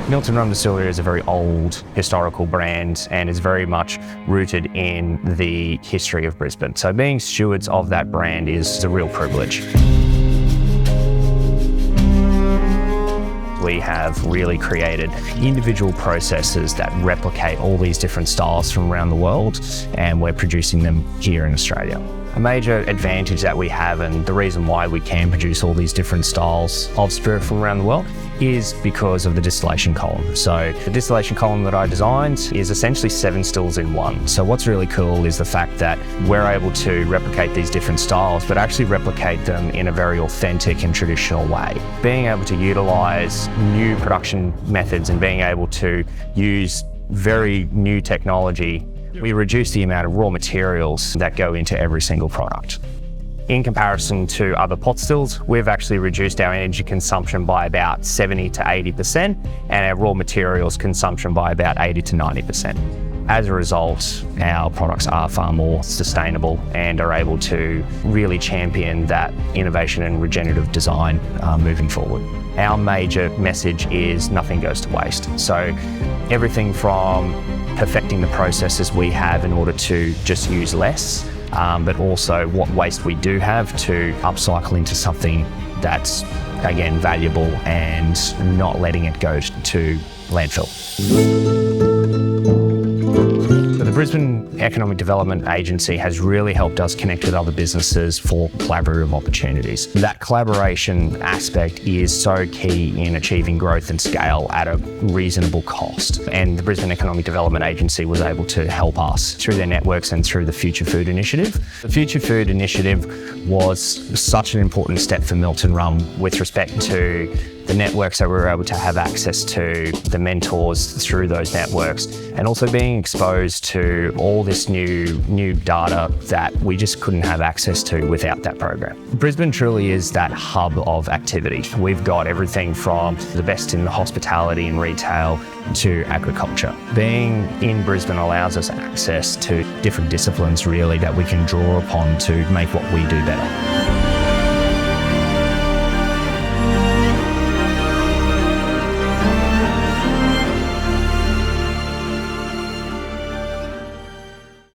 Milton Rum Distillery is a very old historical brand and is very much rooted in the history of Brisbane. So being stewards of that brand is a real privilege. We have really created individual processes that replicate all these different styles from around the world, and we're producing them here in Australia. A major advantage that we have, and the reason why we can produce all these different styles of spirit from around the world, is because of the distillation column. So the distillation column that I designed is essentially 7 stills in one. So what's really cool is the fact that we're able to replicate these different styles, but actually replicate them in a very authentic and traditional way. Being able to utilize new production methods and being able to use very new technology, we reduce the amount of raw materials that go into every single product. In comparison to other pot stills, we've actually reduced our energy consumption by about 70 to 80% and our raw materials consumption by about 80 to 90%. As a result, our products are far more sustainable and are able to really champion that innovation and regenerative design moving forward. Our major message is nothing goes to waste. So everything from perfecting the processes we have in order to just use less, but also what waste we do have to upcycle into something that's, again, valuable and not letting it go to landfill. The Brisbane Economic Development Agency has really helped us connect with other businesses for collaborative opportunities. That collaboration aspect is so key in achieving growth and scale at a reasonable cost. And the Brisbane Economic Development Agency was able to help us through their networks and through the Future Food Initiative. The Future Food Initiative was such an important step for Milton Rum with respect to the networks that we were able to have access to, the through those networks, and also being exposed to all this new data that we just couldn't have access to without that program. Brisbane truly is that hub of activity. We've got everything from the best in hospitality and retail to agriculture. Being in Brisbane allows us access to different disciplines really that we can draw upon to make what we do better.